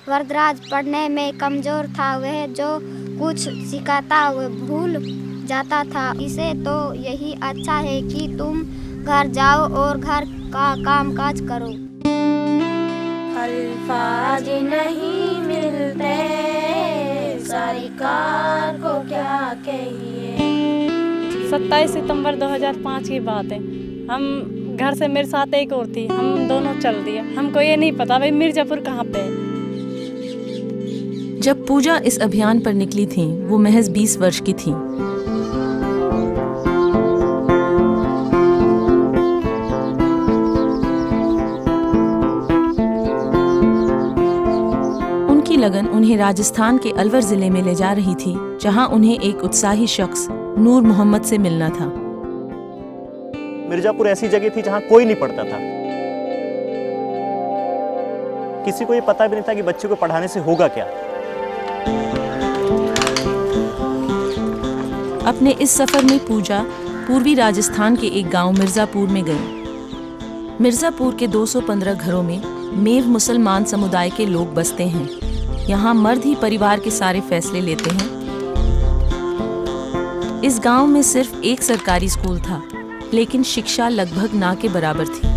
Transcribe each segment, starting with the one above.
वरदराज पढ़ने में कमज़ोर था। वह जो कुछ सिखाता वह भूल जाता था। इसे तो यही अच्छा है कि तुम घर जाओ और घर का कामकाज करो। अल्फाज नहीं मिलते सारी कार को क्या कहिए। 27 सितंबर 2005 की बात है। हम घर से मेरे साथ एक और थी, हम दोनों चल दिया। हमको ये नहीं पता भाई मिर्जापुर कहाँ पे है। जब पूजा इस अभियान पर निकली थीं, वो महज 20 वर्ष की थीं। उनकी लगन उन्हें राजस्थान के अलवर जिले में ले जा रही थी, जहां उन्हें एक उत्साही शख्स नूर मोहम्मद से मिलना था। मिर्जापुर ऐसी जगह थी जहां कोई नहीं पढ़ता था। किसी को ये पता भी नहीं था कि बच्चे को पढ़ाने से होगा क्या। अपने इस सफर में पूजा पूर्वी राजस्थान के एक गांव मिर्जापुर में गई। मिर्जापुर के 215 घरों में मेव मुसलमान समुदाय के लोग बसते हैं। यहाँ मर्द ही परिवार के सारे फैसले लेते हैं। इस गांव में सिर्फ एक सरकारी स्कूल था, लेकिन शिक्षा लगभग ना के बराबर थी।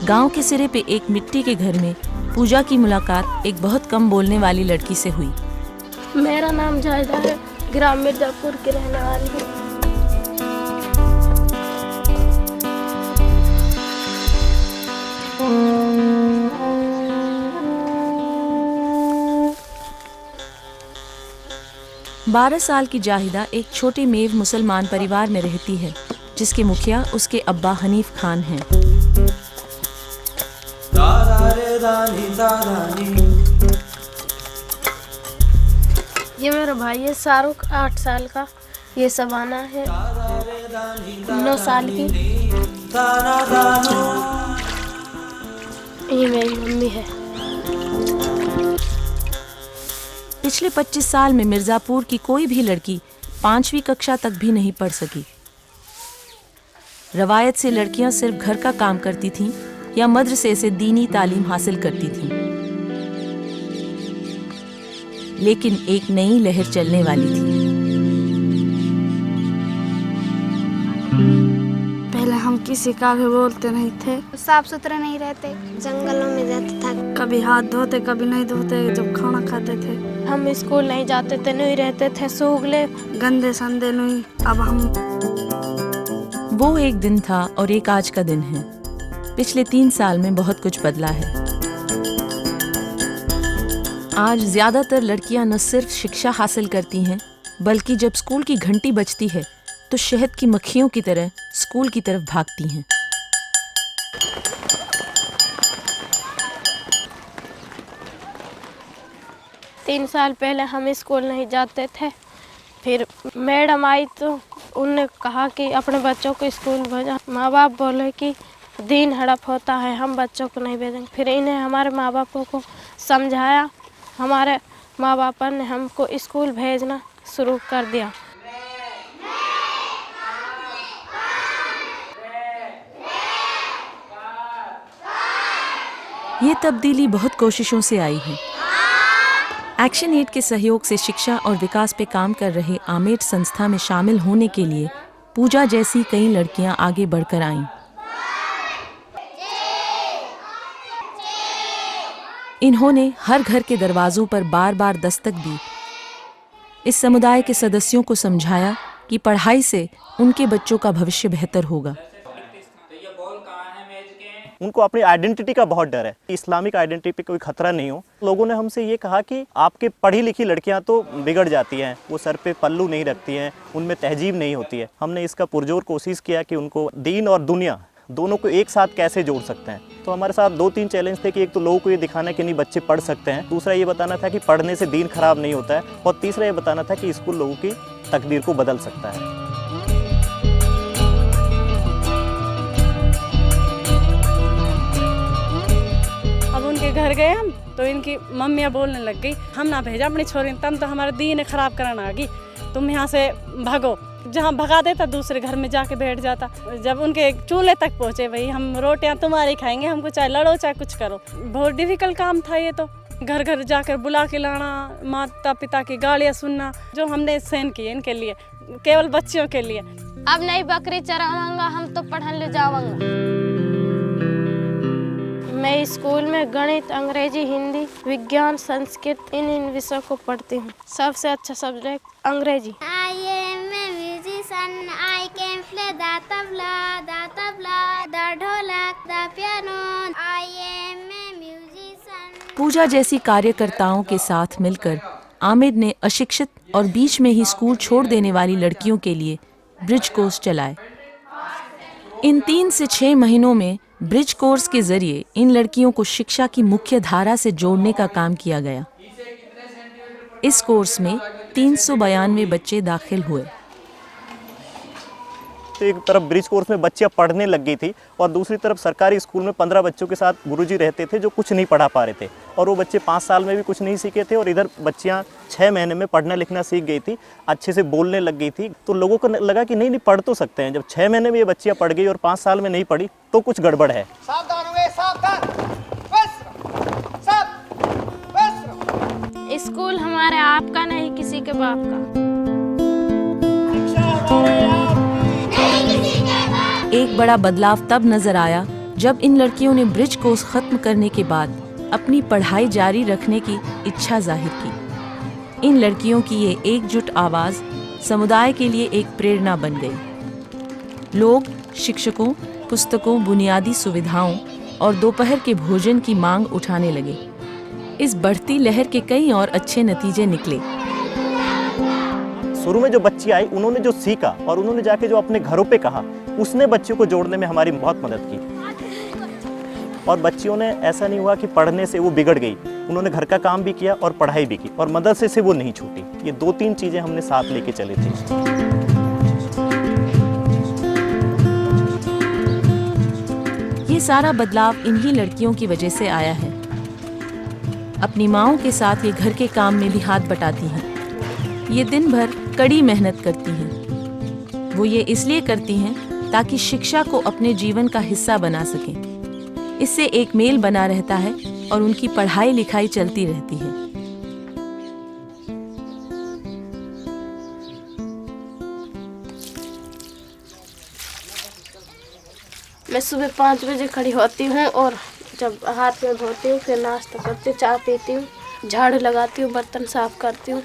गांव के सिरे पे एक मिट्टी के घर में पूजा की मुलाकात एक बहुत कम बोलने वाली लड़की से हुई। मेरा नाम जायदा है, ग्राम मिर्जापुर की रहने वाली हूँ। बारह साल की जाहिदा एक छोटे मेव मुसलमान परिवार में रहती है, जिसके मुखिया उसके अब्बा हनीफ खान हैं। ये मेरा भाई है शाहरुख, 8 साल का। ये सबाना है 9 साल की। ये मेरी मम्मी है। पिछले 25 साल में मिर्जापुर की कोई भी लड़की 5वीं कक्षा तक भी नहीं पढ़ सकी। रवायत से लड़कियां सिर्फ घर का काम करती थीं या मदरसे से दीनी तालीम हासिल करती थीं। लेकिन एक नई लहर चलने वाली थी। पहले हम किसी का भी बोलते नहीं थे, साफ सुथरे नहीं रहते, जंगलों में जाते था। कभी हाथ धोते कभी नहीं धोते। जब खाना खाते थे हम स्कूल नहीं जाते थे, नहीं रहते थे सूगले गंदे संदे नहीं। अब हम वो एक दिन था और एक आज का दिन है। पिछले 3 साल में बहुत कुछ बदला है। आज ज्यादातर लड़कियां न सिर्फ शिक्षा हासिल करती हैं, बल्कि जब स्कूल की घंटी बजती है तो शहद की मक्खियों की तरह स्कूल की तरफ भागती हैं। तीन साल पहले हम स्कूल नहीं जाते थे। फिर मैडम आई तो उनने कहा कि अपने बच्चों को स्कूल भेजा। माँ बाप बोले कि दिन हड़प होता है, हम बच्चों को नहीं भेजेंगे। फिर इन्हें हमारे माँ बापों को समझाया। हमारे माँ बाप ने हमको स्कूल भेजना शुरू कर दिया। ये तब्दीली बहुत कोशिशों से आई है। एक्शन एड के सहयोग से शिक्षा और विकास पे काम कर रहे आमेट संस्था में शामिल होने के लिए पूजा जैसी कई लड़कियां आगे बढ़कर आईं। इन्होंने हर घर के दरवाजों पर बार बार दस्तक दी। इस समुदाय के सदस्यों को समझाया कि पढ़ाई से उनके बच्चों का भविष्य बेहतर होगा। उनको अपनी आइडेंटिटी का बहुत डर है। इस्लामिक आइडेंटिटी पे कोई खतरा नहीं हो। लोगों ने हमसे ये कहा कि आपके पढ़ी लिखी लड़कियां तो बिगड़ जाती हैं, वो सर पे पल्लू नहीं रखती हैं, उनमें तहजीब नहीं होती है। हमने इसका पुरजोर कोशिश किया कि उनको दीन और दुनिया दोनों को एक साथ कैसे जोड़ सकते हैं। तो हमारे साथ 2-3 चैलेंज थे कि एक तो लोगों को ये दिखाना कि नहीं बच्चे पढ़ सकते हैं, दूसरा ये बताना था कि पढ़ने से दीन खराब नहीं होता है, और तीसरा ये बताना था कि स्कूल लोगों की तकदीर को बदल सकता है। अब उनके घर गए हम तो इनकी मम्मियाँ बोलने लग गई, हम ना भेजा अपनी छोरी, तम तो हमारा दीन खराब करना आ गई, तुम यहाँ से भागो। जहाँ भगा देता दूसरे घर में जाके बैठ जाता। जब उनके चूल्हे तक पहुँचे, भाई हम रोटियाँ तुम्हारी खाएंगे, हमको चाहे लड़ो चाहे कुछ करो। बहुत डिफिकल्ट काम था ये तो, घर घर जाकर बुला के लाना, माता पिता की गालियाँ सुनना, जो हमने सहन की इनके लिए, केवल बच्चियों के लिए। अब नहीं बकरी चरावांगा, हम तो पढ़ने ले जावांगा। मैं स्कूल में गणित, अंग्रेजी, हिंदी, विज्ञान, संस्कृत इन विषयों को पढ़ती हूँ। सबसे अच्छा सब्जेक्ट अंग्रेजी। I am a musician. I can play the tabla, the ढोलक, the piano. I am a musician. पूजा जैसी कार्यकर्ताओं के साथ मिलकर आमिद ने अशिक्षित और बीच में ही स्कूल छोड़ देने वाली लड़कियों के लिए ब्रिज कोर्स चलाए। इन 3 से 6 महीनों में ब्रिज कोर्स के जरिए इन लड़कियों को शिक्षा की मुख्य धारा से जोड़ने का काम किया गया। इस कोर्स में 392 बच्चे दाखिल हुए। तो एक तरफ ब्रिज कोर्स में बच्चियां पढ़ने लग गई थी और दूसरी तरफ सरकारी स्कूल में 15 बच्चों के साथ गुरुजी रहते थे जो कुछ नहीं पढ़ा पा रहे थे, और वो बच्चे 5 साल में भी कुछ नहीं सीखे थे, और इधर बच्चियां 6 महीने में पढ़ना लिखना सीख गई थी, अच्छे से बोलने लग गई थी। तो लोगों को लगा कि नहीं पढ़ तो सकते हैं। जब 6 महीने में ये बच्चियां पढ़ गई और 5 साल में नहीं पढ़ी तो कुछ गड़बड़ है। स्कूल हमारे आपका नहीं, किसी के बाप का। एक बड़ा बदलाव तब नजर आया जब इन लड़कियों ने ब्रिज कोर्स खत्म करने के बाद अपनी पढ़ाई जारी रखने की इच्छा जाहिर की। इन लड़कियों की ये एकजुट आवाज समुदाय के लिए एक प्रेरणा बन गई। लोग शिक्षकों, पुस्तकों, बुनियादी सुविधाओं और दोपहर के भोजन की मांग उठाने लगे। इस बढ़ती लहर के कई और अच्छे नतीजे निकले। शुरू में जो बच्ची आई उन्होंने जो सीखा और उन्होंने जाके जो अपने घरों पे कहा, उसने बच्चियों को जोड़ने में हमारी बहुत मदद की। और बच्चियों ने ऐसा नहीं हुआ कि पढ़ने से वो बिगड़ गई, उन्होंने घर का काम भी किया और पढ़ाई भी की, और मदरसे से वो नहीं छूटी। ये 2-3 चीजें हमने साथ लेके चले थे। ये सारा बदलाव इन्हीं लड़कियों की वजह से आया है। अपनी माँओं के साथ ये घर के काम में भी हाथ बटाती हैं। ये दिन भर कड़ी मेहनत करती हैं। वो ये इसलिए करती हैं ताकि शिक्षा को अपने जीवन का हिस्सा बना सकें। इससे एक मेल बना रहता है और उनकी पढ़ाई लिखाई चलती रहती है। मैं सुबह 5 बजे खड़ी होती हूँ और जब हाथ में धोती हूँ, फिर नाश्ता करती हूँ, चाय पीती हूँ, झाड़ू लगाती हूँ, बर्तन साफ करती हूँ,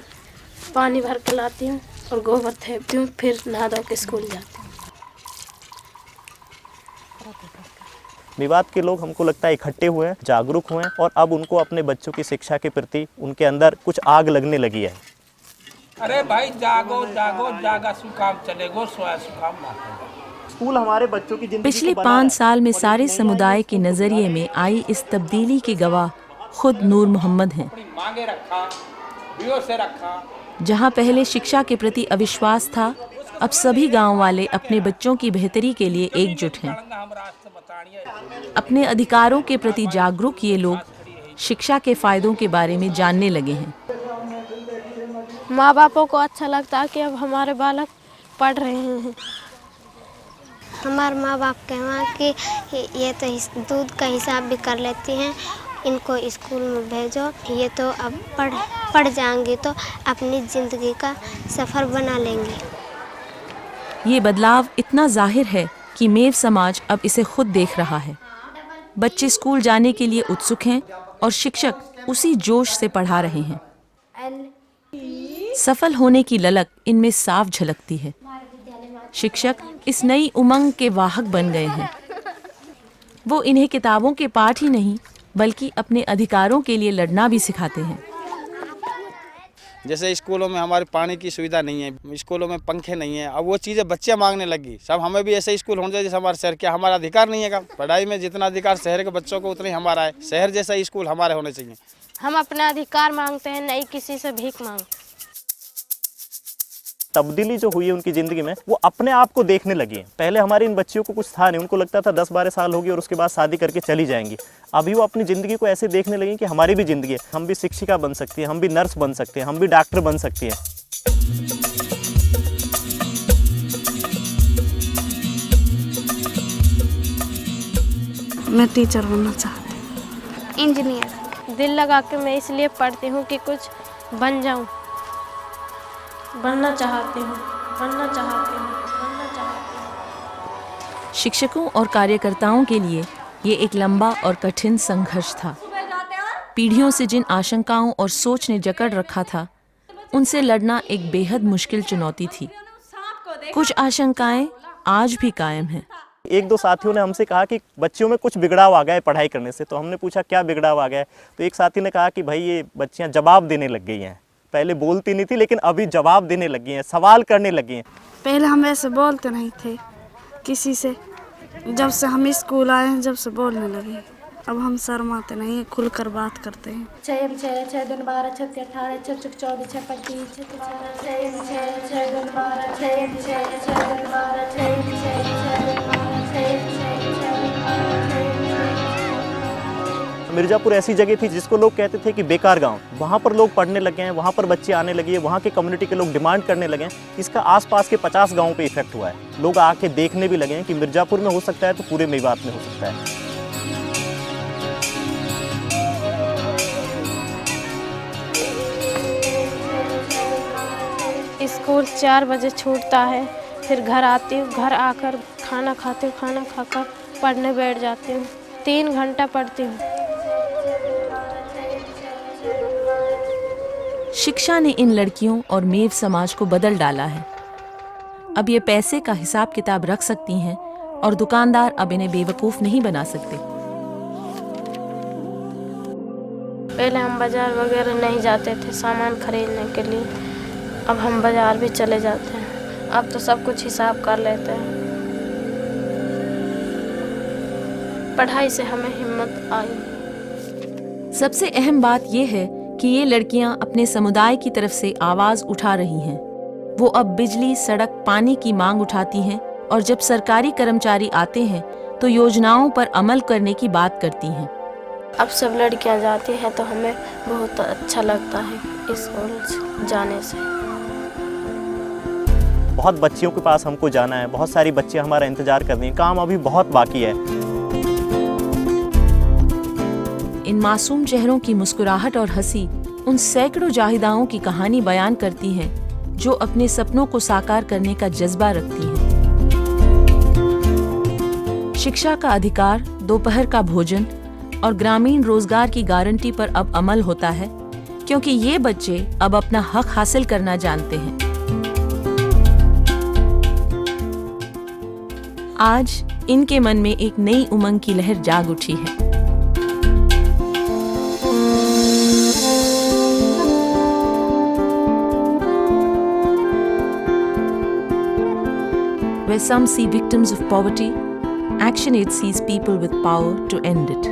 पानी भर के लाती हूँ और गोबर फेंकती हूँ, फिर नहा धो के स्कूल जाती हूँ। विवाद के लोग हमको लगता है इकट्ठे हुए हैं, जागरूक हुए हैं, और अब उनको अपने बच्चों की शिक्षा के प्रति उनके अंदर कुछ आग लगने लगी है। अरे भाई जागो जागो, जागा सुकाम चलेगो, सोया सुकाम मारो। स्कूल हमारे बच्चों की जिंदगी पिछले 5 साल में सारे समुदाय के नजरिए में आई इस तब्दीली के गवाह खुद नूर मोहम्मद हैं। मांगे रखा, बियो से रखा। जहां पहले शिक्षा के प्रति अविश्वास था, अब सभी गांव वाले अपने बच्चों की बेहतरी के लिए एकजुट हैं। अपने अधिकारों के प्रति जागरूक ये लोग शिक्षा के फायदों के बारे में जानने लगे हैं। माँ बापों को अच्छा लगता है कि अब हमारे बालक पढ़ रहे हैं। हमारे माँ बाप कहना कि ये तो दूध का हिसाब भी कर लेती हैं, इनको स्कूल में भेजो, ये तो अब पढ़ जाएंगी तो अपनी ज़िंदगी का सफ़र बना लेंगे। ये बदलाव इतना जाहिर है कि मेव समाज अब इसे खुद देख रहा है। बच्चे स्कूल जाने के लिए उत्सुक हैं और शिक्षक उसी जोश से पढ़ा रहे हैं। सफल होने की ललक इनमें साफ झलकती है। शिक्षक इस नई उमंग के वाहक बन गए हैं। वो इन्हें किताबों के पाठ ही नहीं बल्कि अपने अधिकारों के लिए लड़ना भी सिखाते हैं। जैसे स्कूलों में हमारे पानी की सुविधा नहीं है, स्कूलों में पंखे नहीं है, अब वो चीज़ें बच्चे मांगने लगी। सब हमें भी ऐसे स्कूल होना चाहिए जैसे हमारे शहर। क्या हमारा अधिकार नहीं है क्या? पढ़ाई में जितना अधिकार शहर के बच्चों को उतना ही हमारा है। शहर जैसा स्कूल हमारे होने चाहिए। हम अपना अधिकार मांगते हैं, नहीं किसी से भीख मांगते। तब्दीली जो हुई है उनकी ज़िंदगी में, वो अपने आप को देखने लगी है। पहले हमारी इन बच्चियों को कुछ था नहीं, उनको लगता था 10-12 साल होगी और उसके बाद शादी करके चली जाएंगी। अभी वो अपनी ज़िंदगी को ऐसे देखने लगी कि हमारी भी ज़िंदगी है, हम भी शिक्षिका बन सकती हैं, हम भी नर्स बन सकते हैं, हम भी डॉक्टर बन सकती हैं। मैं टीचर बनना चाहती हूँ। इंजीनियर। दिल लगा के मैं इसलिए पढ़ती हूँ कि कुछ बन जाऊँ। बनना चाहती हूँ, बनना चाहती हूँ, बनना चाहती हूँ। शिक्षकों और कार्यकर्ताओं के लिए ये एक लंबा और कठिन संघर्ष था। पीढ़ियों से जिन आशंकाओं और सोच ने जकड़ रखा था, उनसे लड़ना एक बेहद मुश्किल चुनौती थी। कुछ आशंकाएं आज भी कायम हैं। एक दो साथियों ने हमसे कहा कि बच्चियों में कुछ बिगड़ाव आ गया है पढ़ाई करने से। तो हमने पूछा क्या बिगड़ाव आ गया है। तो एक साथी ने कहा कि भाई ये बच्चियां जवाब देने लग गई हैं, पहले बोलती नहीं थी लेकिन अभी जवाब देने लगी हैं, सवाल करने लगी हैं। पहले हम ऐसे बोलते नहीं थे किसी से, जब से हम स्कूल आए हैं जब से बोलने लगे। अब हम शर्माते नहीं हैं, खुलकर बात करते हैं। 6 दिन 12 36 18 24 24 25 6 दिन 12 मिर्ज़ापुर ऐसी जगह थी जिसको लोग कहते थे कि बेकार गांव। वहाँ पर लोग पढ़ने लगे हैं, वहाँ पर बच्चे आने लगे हैं, वहाँ के कम्युनिटी के लोग डिमांड करने लगे हैं। इसका आसपास के 50 गांवों पे इफेक्ट हुआ है। लोग आके देखने भी लगे हैं कि मिर्ज़ापुर में हो सकता है तो पूरे मेवात में हो सकता है। स्कूल 4 बजे छूटता है, फिर घर आती हूँ, घर आकर खाना खाती हूँ, खाना खाकर पढ़ने बैठ जाती हूँ। 3 घंटा पढ़ती हूँ। शिक्षा ने इन लड़कियों और मेव समाज को बदल डाला है। अब ये पैसे का हिसाब किताब रख सकती हैं और दुकानदार अब इन्हें बेवकूफ़ नहीं बना सकते। पहले हम बाजार वगैरह नहीं जाते थे सामान खरीदने के लिए, अब हम बाजार भी चले जाते हैं। अब तो सब कुछ हिसाब कर लेते हैं। पढ़ाई से हमें हिम्मत आई। सबसे अहम बात यह है कि ये लड़कियां अपने समुदाय की तरफ से आवाज उठा रही हैं। वो अब बिजली, सड़क, पानी की मांग उठाती हैं और जब सरकारी कर्मचारी आते हैं तो योजनाओं पर अमल करने की बात करती हैं। अब सब लड़कियां जाती हैं तो हमें बहुत अच्छा लगता है स्कूल जाने से। बहुत बच्चियों के पास हमको जाना है, बहुत सारी बच्चियां हमारा इंतजार कर रही हैं, काम अभी बहुत बाकी है। इन मासूम चेहरों की मुस्कुराहट और हंसी उन सैकड़ों जाहिदाओं की कहानी बयान करती हैं जो अपने सपनों को साकार करने का जज्बा रखती हैं। शिक्षा का अधिकार, दोपहर का भोजन और ग्रामीण रोजगार की गारंटी पर अब अमल होता है, क्योंकि ये बच्चे अब अपना हक हासिल करना जानते हैं। आज इनके मन में एक नई उमंग की लहर जाग उठी है। Where some see victims of poverty, ActionAid sees people with power to end it.